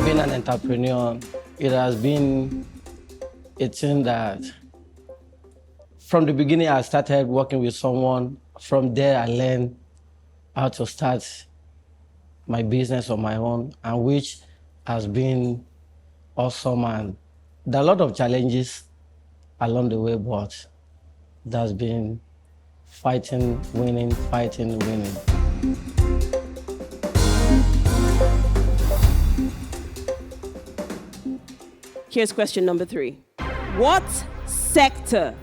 Being an entrepreneur, it has been a thing that from the beginning I started working with someone. From there I learned how to start my business on my own, and which has been awesome. And there are a lot of challenges along the way, but there's been fighting, winning, fighting, winning. Here's question number 3. What sector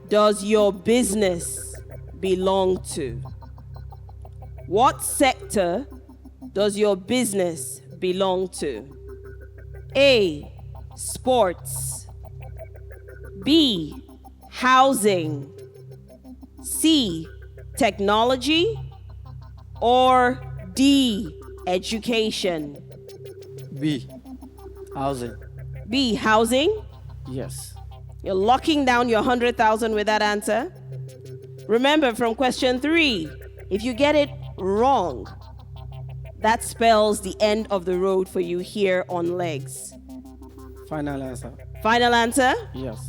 does your business belong to? What sector does your business belong to? A, sports. B, housing. C, technology. Or D, education. B, housing. B, housing. Yes. You're locking down your 100,000 with that answer. Remember from question 3, if you get it wrong, that spells the end of the road for you here on Legs. Final answer. Final answer? Yes.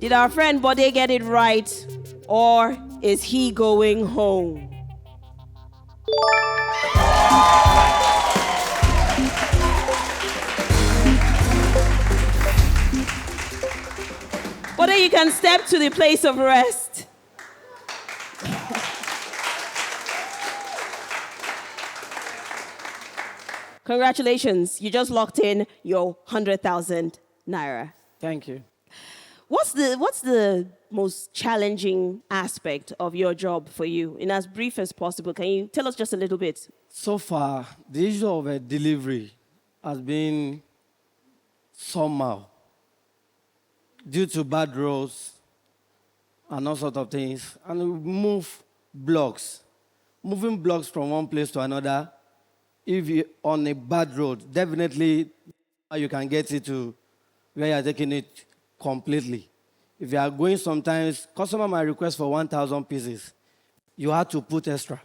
Did our friend Bode get it right, or is he going home? Bode, you can step to the place of rest. Congratulations, you just locked in your 100,000 naira. Thank you. What's the most challenging aspect of your job for you? In as brief as possible, can you tell us just a little bit? So far, the issue of a delivery has been somehow due to bad roads and all sorts of things. And we move blocks. Moving blocks from one place to another, if you're on a bad road, definitely you can get it to where you're taking it completely. If you are going sometimes, customer might request for 1,000 pieces. You have to put extra.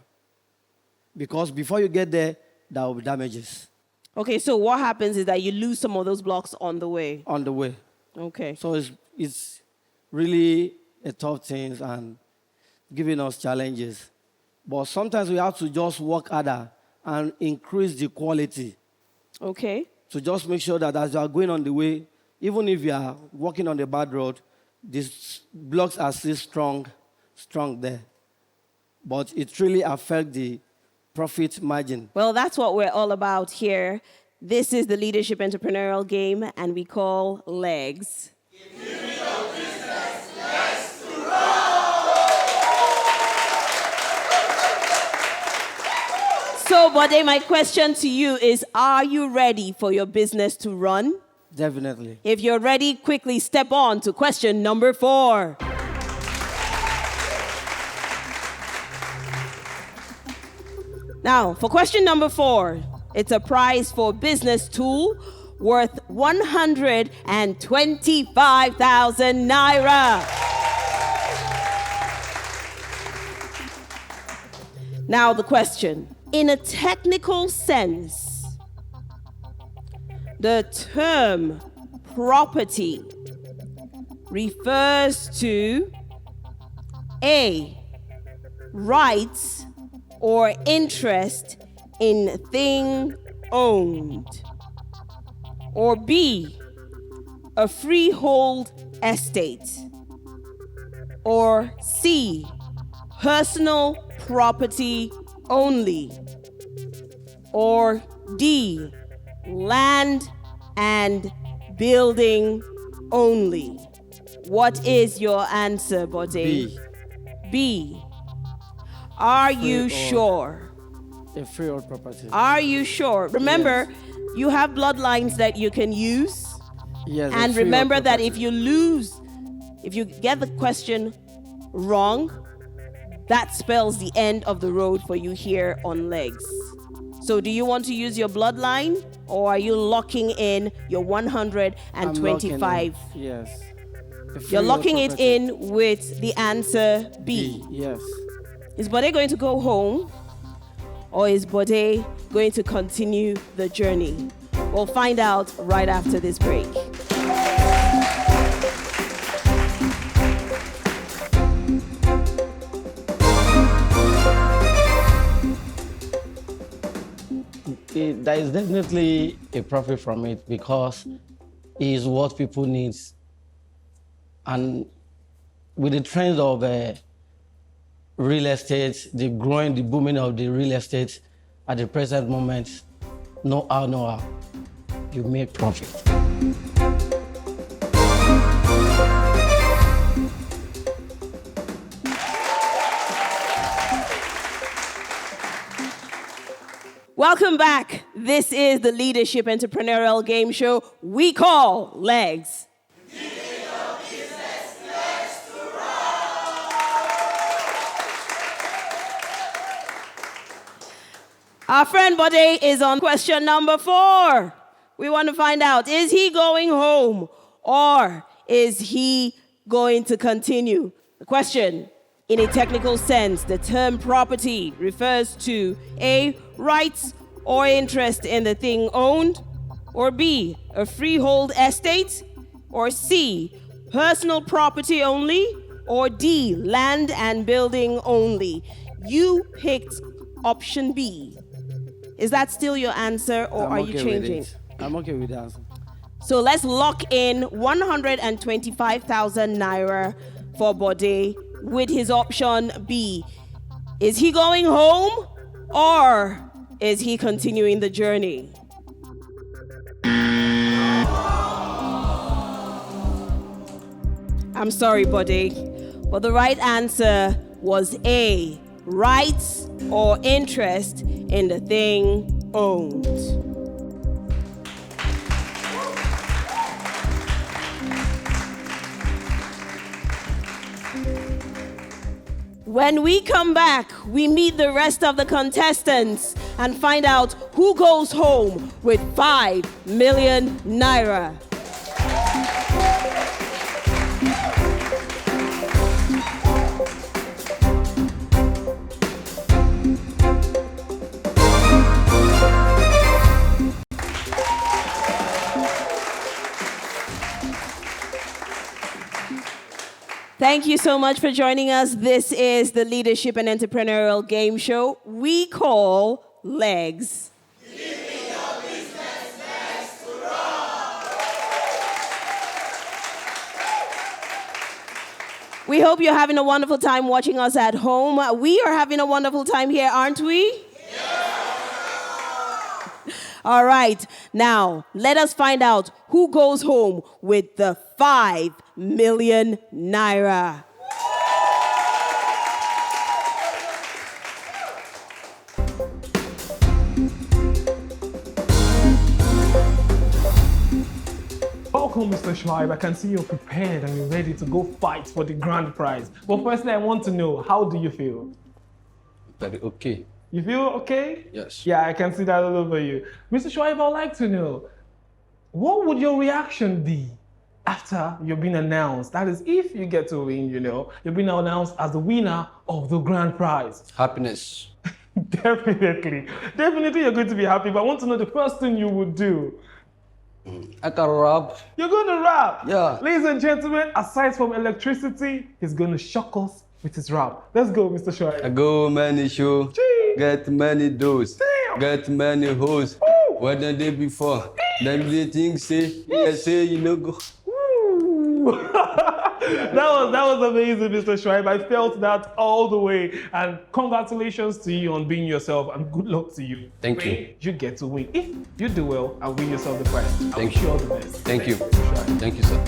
Because before you get there, there will be damages. Okay, so what happens is that you lose some of those blocks on the way. On the way. Okay. So it's really a tough thing and giving us challenges. But sometimes we have to just work harder and increase the quality. Okay. To just make sure that as you are going on the way, even if you are walking on the bad road, these blocks are still strong there. But it really affects the profit margin. Well, that's what we're all about here. This is the Leadership Entrepreneurial Game, and we call Legs. So, Bode, my question to you is, are you ready for your business to run? Definitely. If you're ready, quickly step on to question number 4. Now, for question number 4, it's a prize for business tool worth 125,000 naira. Now, the question. In a technical sense, the term property refers to A, rights or interest in thing owned, or B, a freehold estate, or C, personal property only, or D, land and building only. What is your answer, Bode? B. B. Are you sure? A freehold property. Are you sure? Remember, you have bloodlines that you can use. Yes. And remember that if you get the question wrong, that spells the end of the road for you here on Legs. So do you want to use your bloodline, or are you locking in your 125? Yes. You're locking it in with the answer B. Yes. Is Bode going to go home, or is Bode going to continue the journey? We'll find out right after this break. There is definitely a profit from it because it is what people need. And with the trends of real estate, the booming of the real estate at the present moment, no how, you make profit. Welcome back. This is the Leadership Entrepreneurial Game Show we call Legs. Our friend Bode is on question number 4. We want to find out, is he going home or is he going to continue? The question, in a technical sense, the term property refers to A, rights or interest in the thing owned, or B, a freehold estate, or C, personal property only, or D, land and building only. You picked option B. Is that still your answer, or are you changing? I'm okay with the answer. So let's lock in 125,000 naira for Bode with his option B. Is he going home or is he continuing the journey? I'm sorry, Bode, but the right answer was A, rights or interest in the thing owned. When we come back, we meet the rest of the contestants and find out who goes home with 5 million naira. Thank you so much for joining us. This is the Leadership and Entrepreneurial Game Show we call Legs. Giving your business legs to run. We hope you're having a wonderful time watching us at home. We are having a wonderful time here, aren't we? All right, now let us find out who goes home with the 5 million naira. Welcome, Mr. Schweib. I can see you're prepared and you're ready to go fight for the grand prize. But firstly, I want to know, how do you feel? Very okay. You feel okay? Yes. Yeah, I can see that all over you. Mr. Schweib, I'd like to know, what would your reaction be after you've been announced? That is, if you get to win, you've been announced as the winner of the grand prize. Happiness. Definitely you're going to be happy, but I want to know the first thing you would do. I can rap. You're going to rap? Yeah. Ladies and gentlemen, aside from electricity, he's going to shock us with his rap. Let's go, Mr. Shoaib. I go many show, get many dose, get many hoes. What the day before? Them they think say, yeah, say you know go. That was amazing, Mr. Schweib. I felt that all the way. And congratulations to you on being yourself, and good luck to you. Thank you. You get to win. If you do well and win yourself the prize, I Thank wish you you all the best. Thank you. Mr. Schweib. Thank you, sir.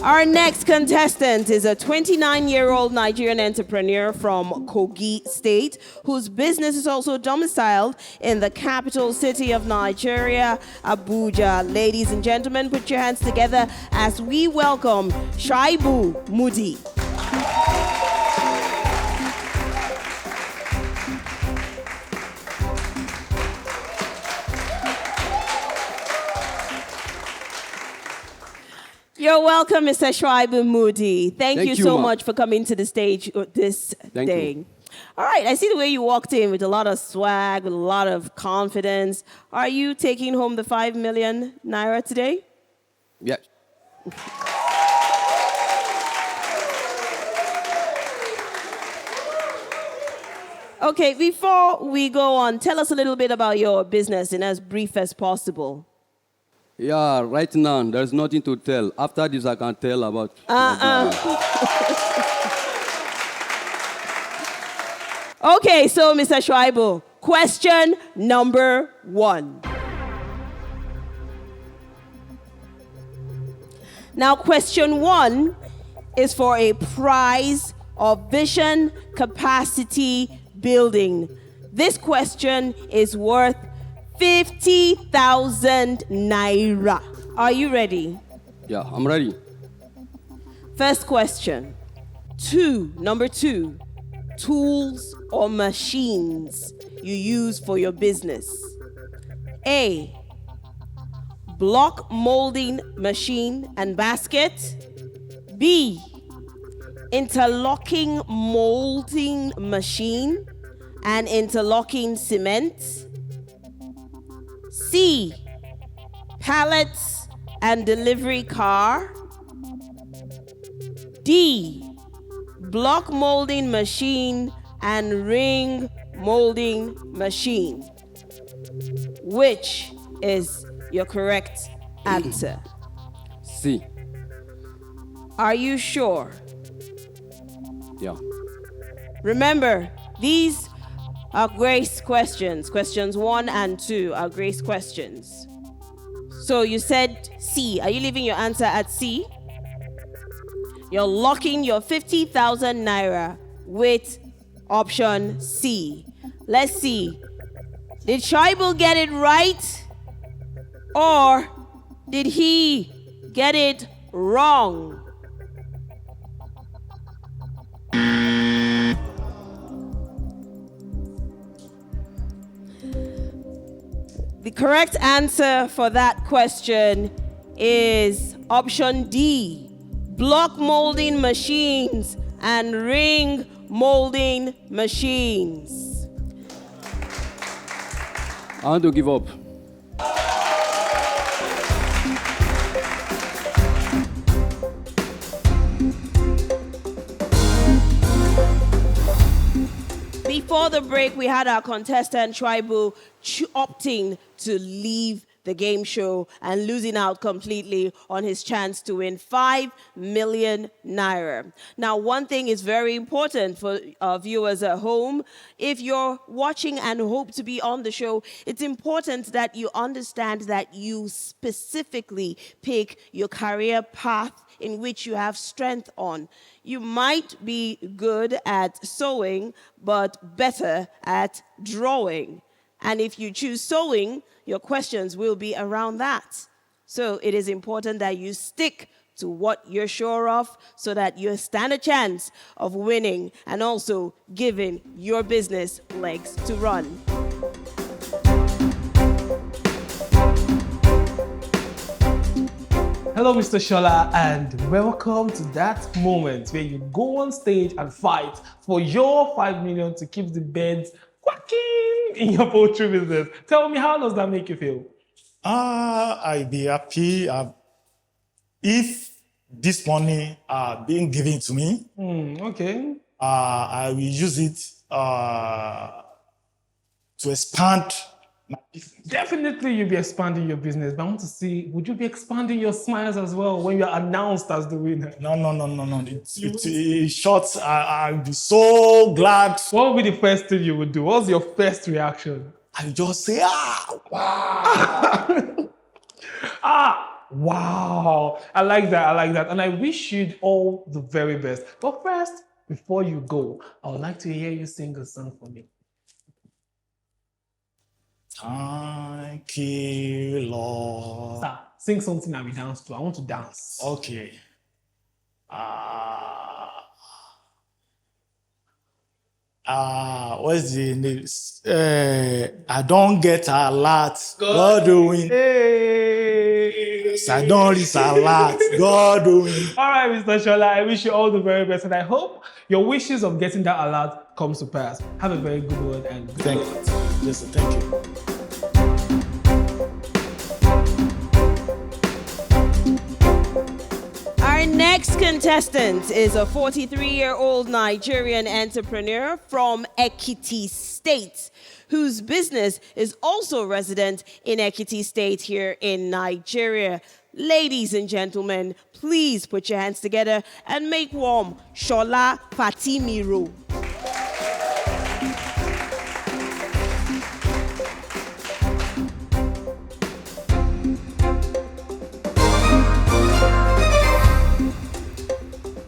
Our next contestant is a 29-year-old Nigerian entrepreneur from Kogi State, whose business is also domiciled in the capital city of Nigeria, Abuja. Ladies and gentlemen, put your hands together as we welcome Shaibu Mudi. You're You're welcome, Mr. Schreiber Moody. Thank you you, so ma'am. much for coming to the stage this Thank day. you. All right, I see the way you walked in with a lot of swag, with a lot of confidence. Are you taking home the 5 million naira today? Yes. Okay, before we go on, tell us a little bit about your business in as brief as possible. Yeah, right now, there's nothing to tell. After this, I can tell about my business. Okay, so Mr. Schreiber, question number 1. Now, question 1 is for a prize of vision capacity building. This question is worth 50,000 naira. Are you ready? Yeah, I'm ready. First question. Number 2. Tools or machines you use for your business. A. Block molding machine and basket. B. Interlocking molding machine and interlocking cement. C. Pallets and delivery car. D. Block molding machine and ring molding machine. Which is your correct answer? C. Are you sure? Yeah. Remember, these are grace questions. Questions 1 and 2 are grace questions. So you said C. Are you leaving your answer at C? You're locking your 50,000 naira with option C. Let's see. Did Shaibul get it right? Or did he get it wrong? The correct answer for that question is option D. Block molding machines and ring molding machines. I want to give up. Before the break, we had our contestant Tribal opting to leave the game show and losing out completely on his chance to win 5 million naira. Now, one thing is very important for our viewers at home. If you're watching and hope to be on the show, it's important that you understand that you specifically pick your career path in which you have strength on. You might be good at sewing, but better at drawing. And if you choose sewing, your questions will be around that. So it is important that you stick to what you're sure of so that you stand a chance of winning and also giving your business legs to run. Hello, Mr. Shola, and welcome to that moment where you go on stage and fight for your 5 million to keep the birds quacking in your poultry business. Tell me, how does that make you feel? I'd be happy if this money being given to me. Okay. I will use it to expand my business. Definitely you'll be expanding your business, but I want to see, would you be expanding your smiles as well when you're announced as the winner? No. It's short. I'll be so glad. What would be the first thing you would do? What's your first reaction? I just say, Wow. I like that. And I wish you all the very best. But first, before you go, I would like to hear you sing a song for me. Thank you, Lord. Sir, sing something that we dance to. I want to dance. Okay. What's the name? I don't get a lot. God doing. Hey. Sadonri Salat. God willing. All right, Mr. Shola, I wish you all the very best, and I hope your wishes of getting that alert comes to pass. Have a very good one and good Thank luck. you. Yes, sir. Thank you. Our next contestant is a 43-year-old Nigerian entrepreneur from Ekiti State, whose business is also resident in Ekiti State here in Nigeria. Ladies and gentlemen, please put your hands together and make warm Shola Fatimiro.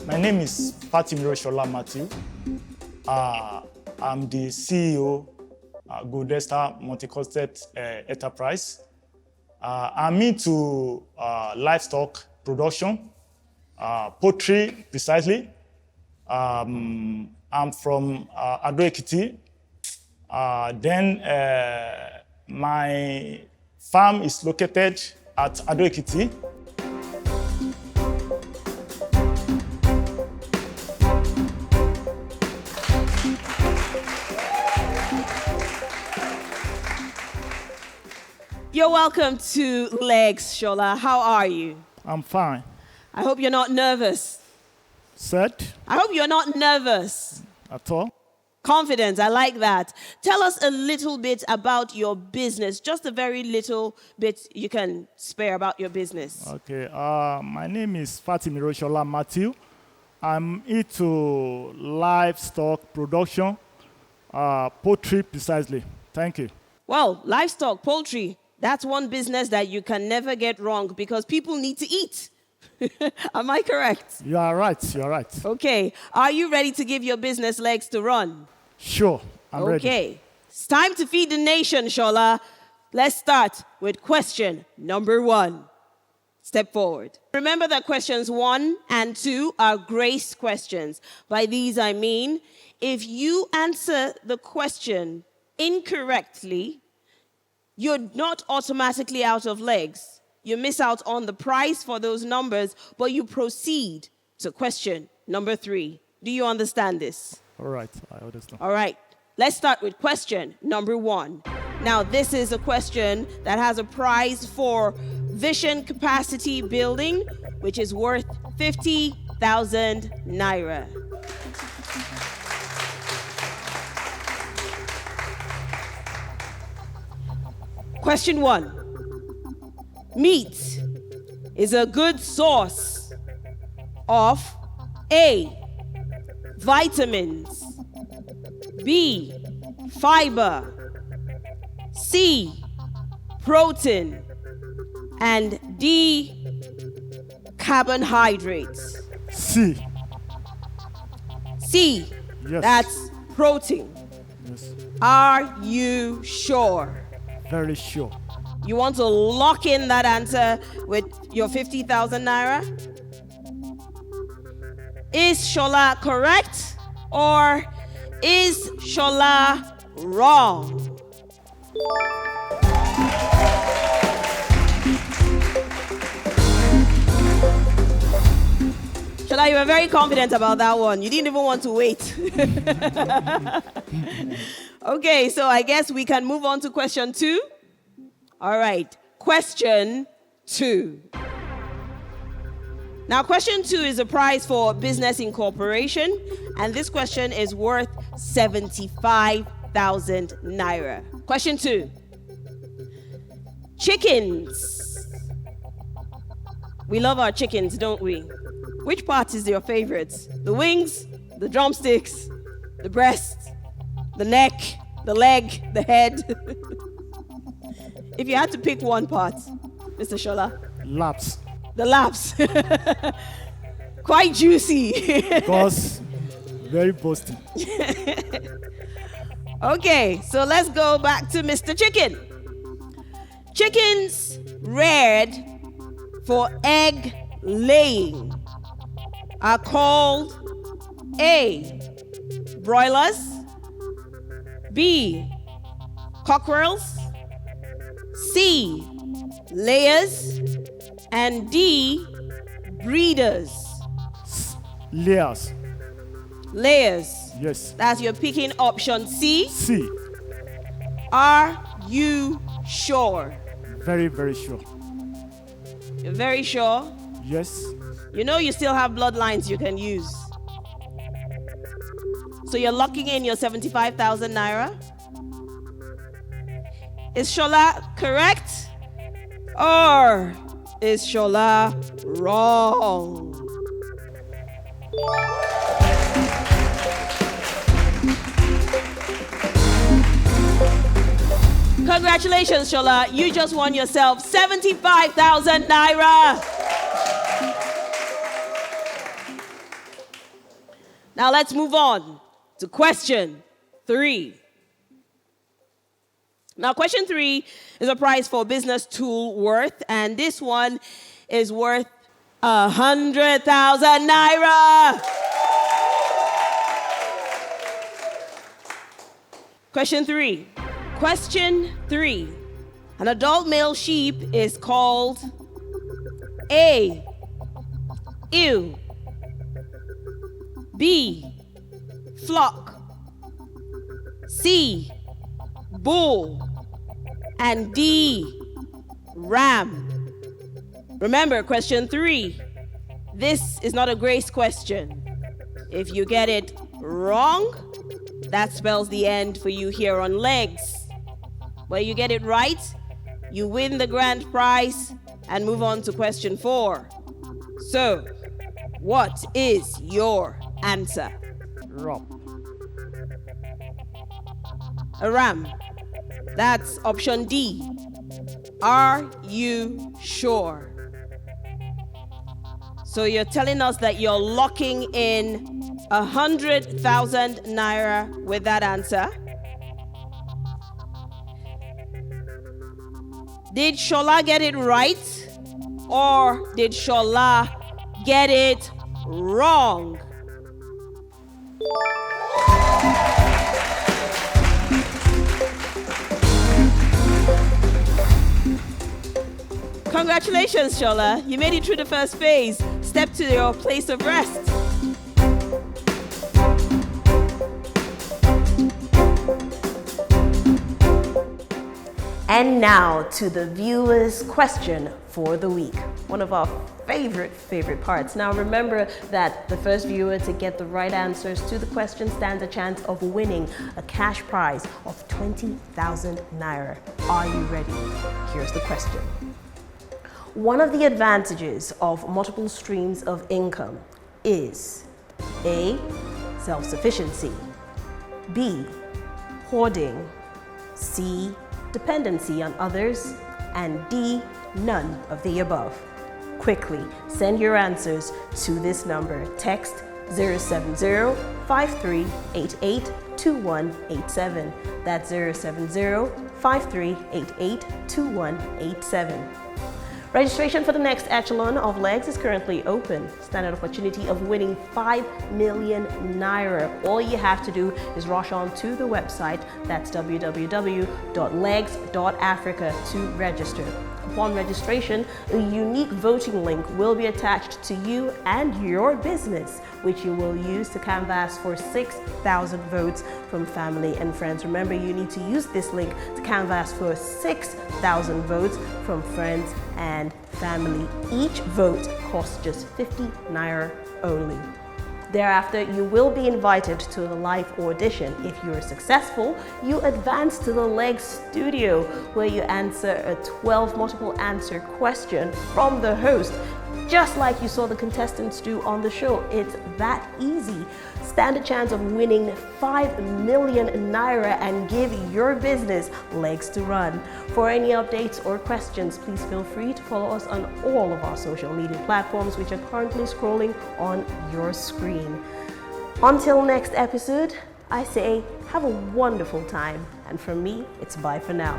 My name is Fatimiro Shola Matthew. I'm the CEO Goldesta Multi-Concept Enterprise. I'm into livestock production, poultry precisely. I'm from Ado Ekiti. Then my farm is located at Ado Ekiti. You're welcome to Legs, Shola. How are you? I'm fine. I hope you're not nervous. Set I hope you're not nervous. at all? Confidence, I like that. Tell us a little bit about your business, just a very little bit you can spare about your business. Okay. My name is Fatimiro Shola Matthew. I'm into livestock production, poultry precisely. Thank you. Well, livestock, poultry, that's one business that you can never get wrong because people need to eat. Am I correct? You are right. You are right. Okay. Are you ready to give your business legs to run? Sure. I'm ready. Okay. It's time to feed the nation, Shola. Let's start with question number 1. Step forward. Remember that questions 1 and 2 are grace questions. By these, I mean, if you answer the question incorrectly, you're not automatically out of legs. You miss out on the prize for those numbers, but you proceed to question number 3. Do you understand this? All right. I understand. All right. Let's start with question number 1. Now, this is a question that has a prize for vision capacity building, which is worth 50,000 naira. Question 1. Meat is a good source of A, vitamins, B, fiber, C, protein, and D, carbohydrates. C. C, Yes. that's protein. Yes. Are you sure? Very sure. You want to lock in that answer with your 50,000 naira? Is Shola correct or is Shola wrong? Shola, you were very confident about that one. You didn't even want to wait. Okay, so I guess we can move on to question 2. All right, question 2. Now, question 2 is a prize for business incorporation, and this question is worth 75,000 naira. Question 2. Chickens. We love our chickens, don't we? Which part is your favorite? The wings, the drumsticks, the breast, the neck, the leg, the head? If you had to pick one part, Mr. Shola. Laps. The laps. Quite juicy. Because very boasting. Okay, so let's go back to Mr. Chicken. Chickens reared for egg laying are called A, broilers, B, cockerels, C, layers, And D, breeders. Layers. Layers. Yes. That's your picking option C. C. Are you sure? Very, very sure. You're very sure? Yes. You know you still have bloodlines you can use. So you're locking in your 75,000 naira. Is Shola correct? Or is Shola wrong? Congratulations, Shola. You just won yourself 75,000 naira. Now let's move on to question 3. Now, question 3 is a prize for business tool worth, and this one is worth 100,000 naira. Question 3. Question 3. An adult male sheep is called A, ewe, B, flock, C, bull, and D, ram. Remember, question 3. This is not a grace question. If you get it wrong, that spells the end for you here on Legs. But you get it right, you win the grand prize and move on to question 4. So, what is your answer? Ram. A ram. That's option D. Are you sure? So you're telling us that you're locking in 100,000 naira with that answer. Did Shola get it right? Or did Shola get it wrong? Congratulations, Shola. You made it through the first phase. Step to your place of rest. And now to the viewer's question for the week. One of our favorite parts. Now remember that the first viewer to get the right answers to the question stands a chance of winning a cash prize of 20,000 naira. Are you ready? Here's the question. One of the advantages of multiple streams of income is A, self-sufficiency, B, hoarding, C, dependency on others, and D, none of the above. Quickly send your answers to this number. Text 070-5388-2187. That's 070-5388-2187. Registration for the next echelon of Legs is currently open. Stand an opportunity of winning 5 million naira. All you have to do is rush on to the website, that's www.legs.africa, to register. Upon registration, a unique voting link will be attached to you and your business, which you will use to canvass for 6,000 votes from family and friends. Remember, you need to use this link to canvass for 6,000 votes from friends and family. Each vote costs just 50 naira only. Thereafter, you will be invited to the live audition. If you are successful, you advance to the Legs studio, where you answer a 12 multiple answer question from the host, just like you saw the contestants do on the show. It's that easy. Stand a chance of winning 5 million naira and give your business legs to run. For any updates or questions, please feel free to follow us on all of our social media platforms, which are currently scrolling on your screen. Until next episode, I say have a wonderful time, and from me, it's bye for now.